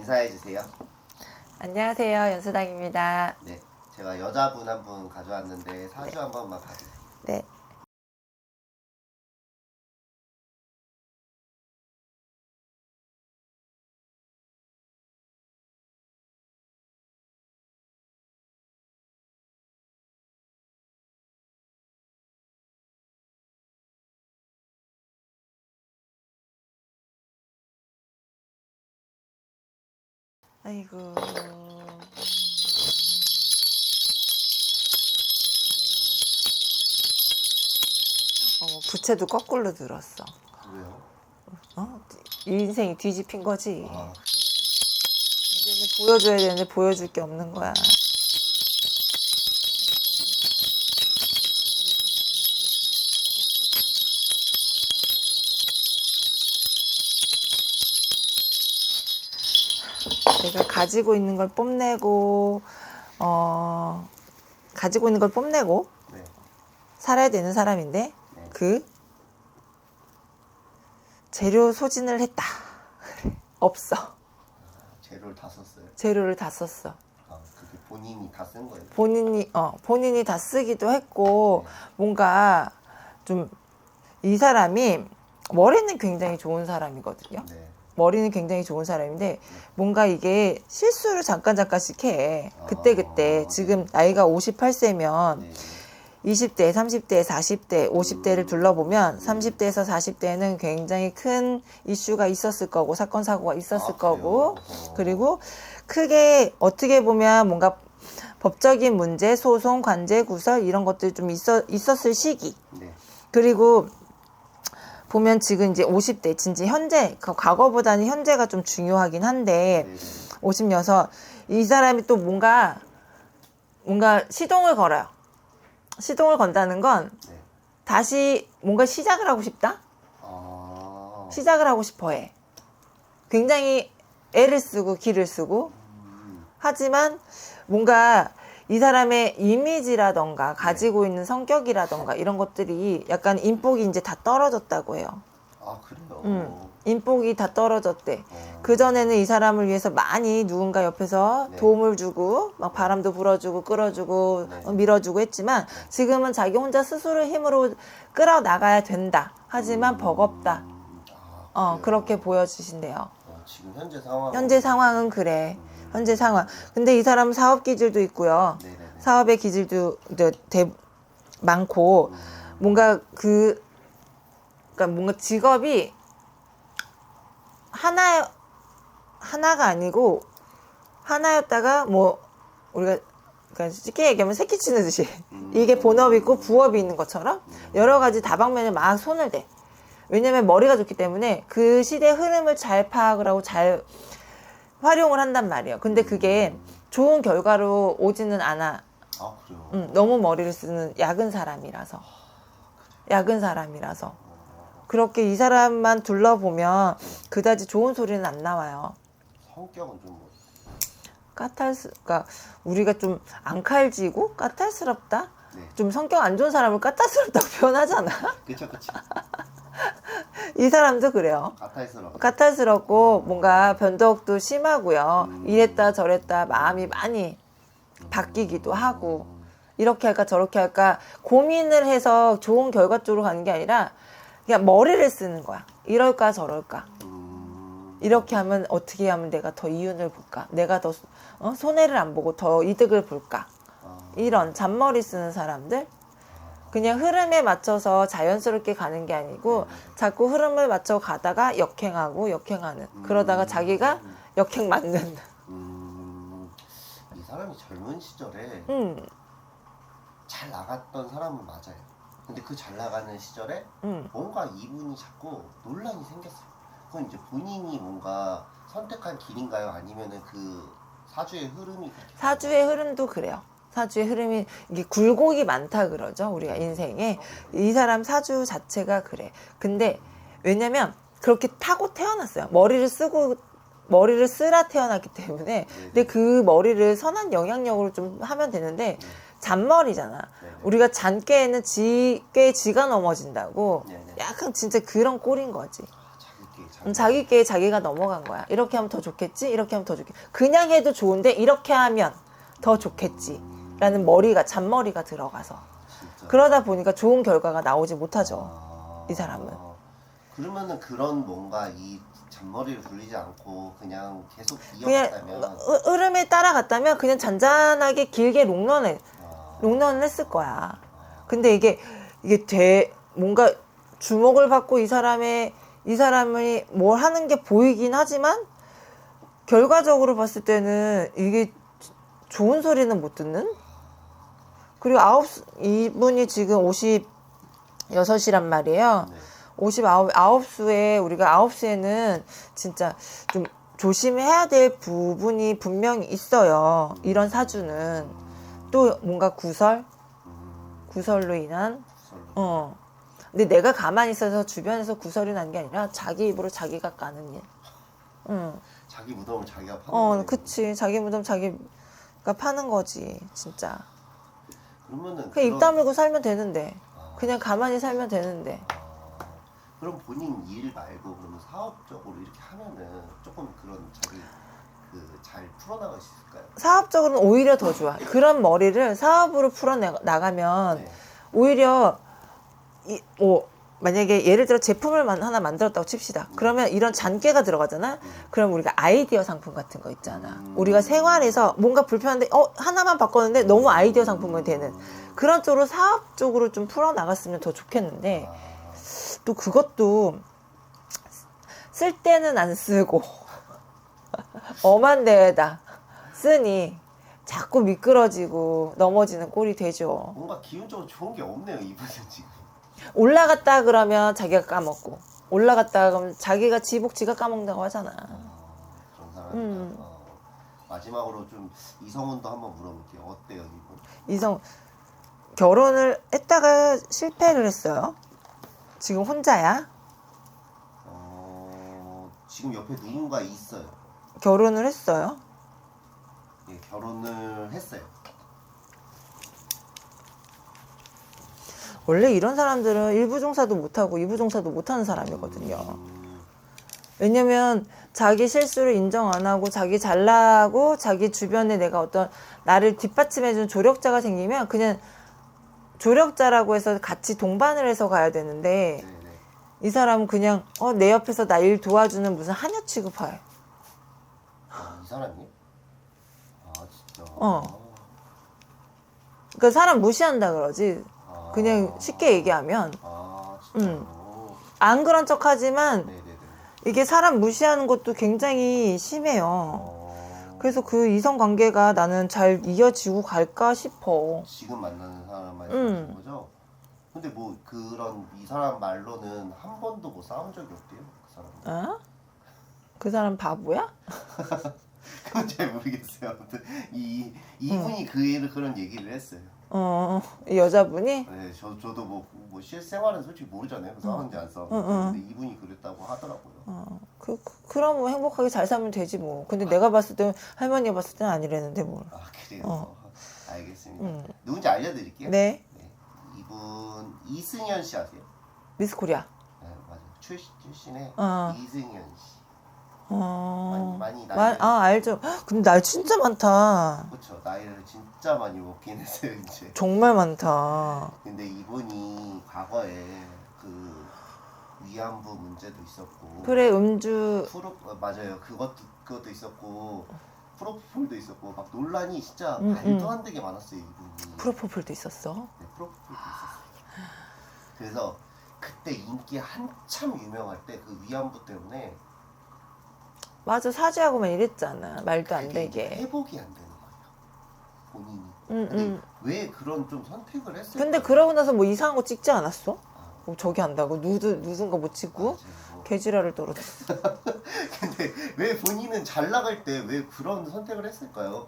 인사해 주세요. 안녕하세요. 연수당입니다. 네, 제가 여자분 한 분 가져왔는데 사주 한 번만 봐주세요. 네. 아이고. 부채도 거꾸로 들었어. 왜요? 이 인생이 뒤집힌 거지. 아, 이제는 보여줘야 되는데 보여줄 게 없는 거야. 내가 가지고 있는 걸 뽐내고, 가지고 있는 걸 뽐내고 네. 살아야 되는 사람인데, 네. 그 재료 소진을 했다. 없어. 재료를 다 썼어요. 재료를 다 썼어. 아, 그게 본인이 다 쓴 거예요? 본인이 다 쓰기도 했고, 네. 뭔가 좀 이 사람이 머리는 굉장히 좋은 사람이거든요. 네. 머리는 굉장히 좋은 사람인데 뭔가 이게 실수를 잠깐씩 해. 그때 지금 나이가 58세면 네. 20대, 30대, 40대, 50대를 둘러보면 30대에서 40대는 굉장히 큰 이슈가 있었을 거고 사건 사고가 있었을 거고 그리고 크게 어떻게 보면 뭔가 법적인 문제, 소송, 관제, 구설 이런 것들이 좀 있었을 시기. 네. 그리고 보면 지금 이제 50대 진짜 현재 과거보다는 현재가 좀 중요하긴 한데 56 이 사람이 또 뭔가 시동을 걸어요. 시동을 건다는 건 네. 다시 뭔가 시작을 하고 싶다? 아. 시작을 하고 싶어 해. 굉장히 애를 쓰고 기를 쓰고 하지만 뭔가 이 사람의 이미지라던가 가지고 있는 성격이라던가 이런 것들이 약간 인복이 이제 다 떨어졌다고 해요. 아, 그래요? 인복이 다 떨어졌대. 그전에는 이 사람을 위해서 많이 누군가 옆에서 네. 도움을 주고 막 바람도 불어주고 끌어주고 네. 밀어주고 했지만 지금은 자기 혼자 스스로 힘으로 끌어나가야 된다. 하지만 버겁다. 아, 그래요? 그렇게 보여지신대요. 지금 현재 상황. 현재 상황은 그래. 현재 상황. 근데 이 사람은 사업 기질도 있고요. 네네네. 사업의 기질도 많고 뭔가 그러니까 뭔가 직업이 하나가 아니고 하나였다가 뭐 우리가 그러니까 쉽게 얘기하면 새끼 치는 듯이 이게 본업이 있고 부업이 있는 것처럼 여러 가지 다방면에 막 손을 대. 왜냐면 머리가 좋기 때문에 그 시대의 흐름을 잘 파악을 하고 잘 활용을 한단 말이에요. 근데 그게 좋은 결과로 오지는 않아. 아, 그래요? 너무 머리를 쓰는 야근 사람이라서. 그렇게 이 사람만 둘러보면 그다지 좋은 소리는 안 나와요. 성격은 좀 뭐. 그러니까 우리가 좀 앙칼지고 까탈스럽다? 네. 좀 성격 안 좋은 사람을 까탈스럽다고 표현하잖아. 그쵸. 이 사람도 그래요. 까탈스러워. 까탈스럽고 뭔가 변덕도 심하고요. 이랬다 저랬다 마음이 많이 바뀌기도 하고 이렇게 할까 저렇게 할까 고민을 해서 좋은 결과 쪽으로 가는 게 아니라 그냥 머리를 쓰는 거야. 이럴까 저럴까. 이렇게 하면 어떻게 하면 내가 더 이윤을 볼까? 내가 더 손해를 안 보고 더 이득을 볼까? 이런 잔머리 쓰는 사람들 그냥 흐름에 맞춰서 자연스럽게 가는 게 아니고 자꾸 흐름을 맞춰 가다가 역행하는 그러다가 자기가 역행 맞는 이 사람이 젊은 시절에 잘 나갔던 사람은 맞아요. 근데 그 잘 나가는 시절에 뭔가 이분이 자꾸 논란이 생겼어요. 그건 이제 본인이 뭔가 선택한 길인가요? 아니면은 그 사주의 흐름이 그렇게 사주의 흐름도 그래요. 사주의 흐름이 이게 굴곡이 많다 그러죠. 우리가 인생에 이 사람 사주 자체가 그래. 근데 왜냐면 그렇게 타고 태어났어요. 머리를 쓰라 태어났기 때문에 근데 그 머리를 선한 영향력으로 좀 하면 되는데 잔머리잖아. 우리가 잔꾀에는 꽤 지가 넘어진다고 네네. 약간 진짜 그런 꼴인 거지. 자기 자기께 자기가 넘어간 거야. 이렇게 하면 더 좋겠지? 이렇게 하면 더 좋겠지? 그냥 해도 좋은데 이렇게 하면 더 좋겠지? 라는 머리가 잔머리가 들어가서 진짜. 그러다 보니까 좋은 결과가 나오지 못하죠. 이 사람은. 그러면은 그런 뭔가 이 잔머리를 굴리지 않고 그냥 계속 그냥 이어갔다면 흐름에 따라갔다면 그냥 잔잔하게 길게 롱런을 했을 거야. 근데 이게 뭔가 주목을 받고 이 사람이 뭘 하는 게 보이긴 하지만 결과적으로 봤을 때는 이게 좋은 소리는 못 듣는? 그리고 이분이 지금 56이란 말이에요. 네. 59수에 우리가 9수에는 진짜 좀 조심해야 될 부분이 분명히 있어요. 이런 사주는. 또 뭔가 구설로 인한 근데 내가 가만히 있어서 주변에서 구설이 난 게 아니라 자기 입으로 자기가 까는 일. 자기 무덤을 자기가 파는 거예요. 그치. 자기 무덤 자기가 파는 거지, 진짜. 그러면은 그냥 입 다물고 살면 되는데. 그냥 가만히 살면 되는데. 그럼 본인 일 말고 그러면 사업적으로 이렇게 하면은 조금 그런 자기 잘 풀어나갈 수 있을까요? 사업적으로는 오히려 더 좋아. 그런 머리를 사업으로 풀어나가면 네. 오히려 만약에 예를 들어 제품을 하나 만들었다고 칩시다. 그러면 이런 잔꾀가 들어가잖아. 그럼 우리가 아이디어 상품 같은 거 있잖아. 우리가 생활에서 뭔가 불편한데 하나만 바꿨는데 너무 아이디어 상품이 되는 그런 쪽으로 사업 쪽으로 좀 풀어나갔으면 더 좋겠는데 또 그것도 쓸 때는 안 쓰고 엄한 데에다 쓰니 자꾸 미끄러지고 넘어지는 꼴이 되죠. 뭔가 기운적으로 좋은 게 없네요, 이분은 지금. 올라갔다 그러면 자기가 까먹고 올라갔다 그러면 자기가 지가 까먹는다고 하잖아. 그런 사람이다. 마지막으로 좀 이성훈도 한번 물어볼게요. 어때요, 이분? 결혼을 했다가 실패를 했어요. 지금 혼자야? 지금 옆에 누군가 있어요. 결혼을 했어요? 예, 결혼을 했어요. 원래 이런 사람들은 1부 종사도 못하고 2부 종사도 못하는 사람이거든요. 왜냐면 자기 실수를 인정 안 하고 자기 잘나고 자기 주변에 내가 어떤 나를 뒷받침해주는 조력자가 생기면 그냥 조력자라고 해서 같이 동반을 해서 가야 되는데 네네. 이 사람은 그냥 내 옆에서 나 일 도와주는 무슨 하녀 취급해. 이 사람이? 진짜. 그러니까 사람 무시한다 그러지. 그냥 쉽게 얘기하면 진짜요? 안 그런 척하지만 네네네. 이게 사람 무시하는 것도 굉장히 심해요. 그래서 그 이성 관계가 나는 잘 이어지고 갈까 싶어. 지금 만나는 사람 말씀하시는 거죠? 근데 뭐 이 사람 말로는 한 번도 뭐 싸운 적이 없대요, 그 사람은. 그 사람 바보야? 그건 잘 모르겠어요. 아무튼 이분이 그런 얘기를 했어요. 이 여자분이? 네, 저도 뭐 실생활은 솔직히 모르잖아요. 싸웠는지 안 싸웠는지. 근데 이분이 그랬다고 하더라고요. 그럼 뭐 행복하게 잘 살면 되지 뭐. 근데 내가 봤을 때 할머니가 봤을 때는 아니랬는데 뭘. 그래요? 알겠습니다. 누군지 알려드릴게요. 네. 이분 이승현 씨 아세요? 미스 코리아. 네, 맞아요. 출신의 이승현 씨. 많이 나이. 알죠. 근데 나이 진짜 많다. 그렇죠. 나이를 진짜 많이 먹긴 했어요, 이제. 정말 많다. 근데 이분이 과거에 그 위안부 문제도 있었고. 그래, 음주. 맞아요. 그것도 있었고. 프로포폴도 있었고 막 논란이 진짜 말도 안 되게 많았어요, 이분이. 프로포폴도 있었어? 네, 프로포폴도 있었어요. 그래서 그때 인기 한참 유명할 때 그 위안부 때문에 맞아, 사죄하고만 이랬잖아. 말도 안 되게. 회복이 안 되는 거예요, 본인이. 근데 왜 그런 좀 선택을 했을까? 근데 그러고 나서 뭐 이상한 거 찍지 않았어? 뭐 저기 한다고 누군 거 못 찍고 개지랄을 떨어졌어. 근데 왜 본인은 잘 나갈 때 왜 그런 선택을 했을까요?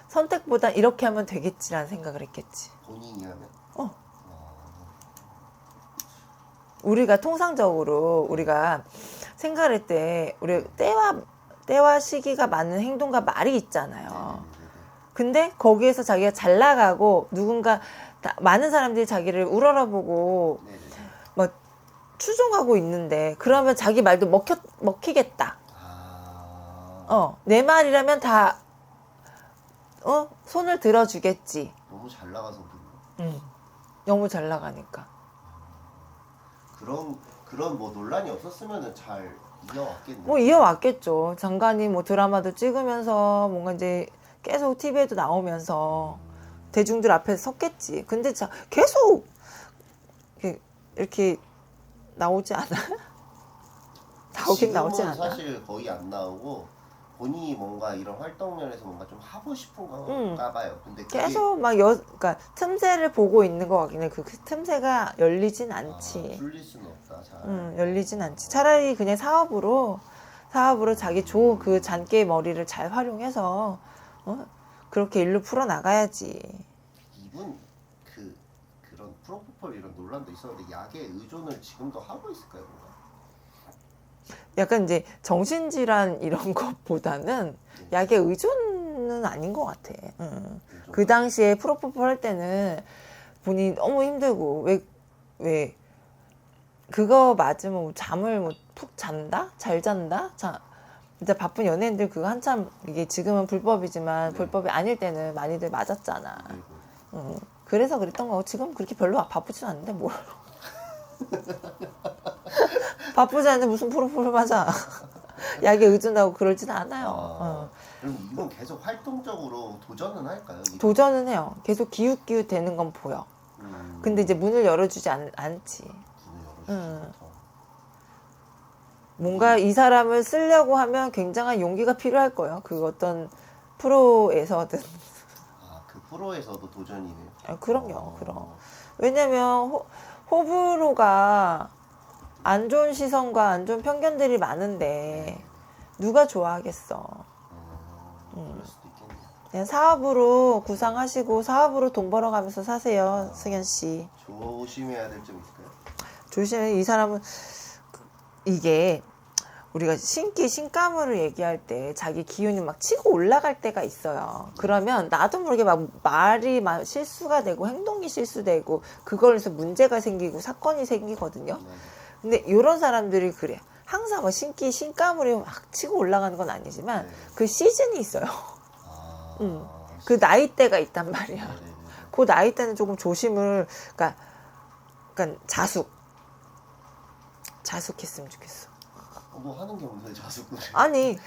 선택보다 이렇게 하면 되겠지라는 생각을 했겠지. 본인이라면? 우리가 통상적으로 우리가 생각할 때 우리 때와 시기가 맞는 행동과 말이 있잖아요. 근데 거기에서 자기가 잘 나가고 누군가 많은 사람들이 자기를 우러러보고 뭐 추종하고 있는데 그러면 자기 말도 먹히겠다. 아. 내 말이라면 다 손을 들어주겠지. 너무 잘 나가서 그런가? 너무 잘 나가니까. 그런 뭐 논란이 없었으면은 잘 이어왔겠네. 뭐 이어왔겠죠. 장관이 뭐 드라마도 찍으면서 뭔가 이제 계속 TV에도 나오면서 대중들 앞에 섰겠지. 근데 계속 이렇게 나오지 않아? 나오긴 나오지 지금은 않아. 사실 거의 안 나오고 본인이 뭔가 이런 활동면에서 뭔가 좀 하고 싶은 건가 봐요. 근데 그게 계속 막 그러니까 틈새를 보고 있는 것 같긴 해. 그 틈새가 열리진 않지. 풀릴 수는 없다. 잘. 열리진 않지. 차라리 그냥 사업으로 자기 좋은 그 잔깨 머리를 잘 활용해서 그렇게 일로 풀어 나가야지. 이분 그런 프로포폴 이런 논란도 있었는데 약에 의존을 지금도 하고 있을까요, 뭔가? 약간 이제 정신질환 이런 것보다는 약에 의존은 아닌 것 같아. 그 당시에 프로포폴 할 때는 본인이 너무 힘들고 왜 그거 맞으면 뭐 잠을 뭐 푹 잔다? 잘 잔다? 진짜 바쁜 연예인들 그거 한참 이게 지금은 불법이지만 네. 불법이 아닐 때는 많이들 맞았잖아. 그리고 그래서 그랬던 거고 지금 그렇게 별로 바쁘진 않은데 뭘. 바쁘지 않은데 무슨 프로포폴 맞아. 약에 의존하고 그러진 않아요. 그럼 이건 계속 활동적으로 도전은 할까요? 도전은 해요. 계속 기웃기웃 되는 건 보여. 근데 이제 문을 열어주지 않지. 문을 열어주지 뭔가 이 사람을 쓰려고 하면 굉장한 용기가 필요할 거예요. 그 어떤 프로에서든. 그 프로에서도 도전이네요. 그럼요. 그럼. 왜냐면 호불호가 안 좋은 시선과 안 좋은 편견들이 많은데 누가 좋아하겠어. 그럴 수도 있겠네요. 그냥 사업으로 구상하시고 사업으로 돈 벌어가면서 사세요. 승현 씨. 조심해야 될 점 있을까요? 조심해. 이 사람은 이게 우리가 신가물을 얘기할 때 자기 기운이 막 치고 올라갈 때가 있어요. 그러면 나도 모르게 막 말이 막 실수가 되고 행동이 실수되고 그걸로 문제가 생기고 사건이 생기거든요. 근데 이런 사람들이 그래. 항상 막 신가물이 막 치고 올라가는 건 아니지만 그 시즌이 있어요. 그 나이대가 있단 말이야. 그 나이대는 조금 조심을, 그러니까 자숙했으면 좋겠어. 뭐 하는 게 없는데 자숙을. 아니,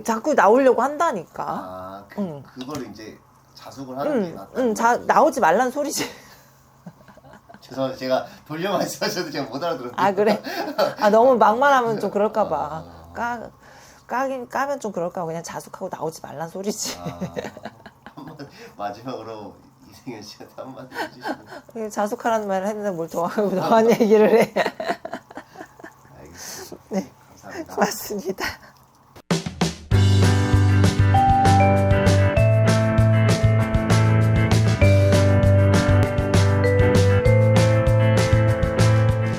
자꾸 나오려고 한다니까. 그거를 이제 자숙을 하는 게 낫다. 나오지 말란 소리지. 죄송합니다. 제가 돌려 말씀하셔도 제가 못 알아들었는데. 아, 그래? 너무 막말하면 좀 그럴까봐. 까면 좀 그럴까봐 그냥 자숙하고 나오지 말란 소리지. 한번 마지막으로 이승현 씨한테 한마디 해주시면. 자숙하라는 말을 했는데 뭘 더한 얘기를 해. 알겠습니다. 네. 감사합니다. 맞습니다.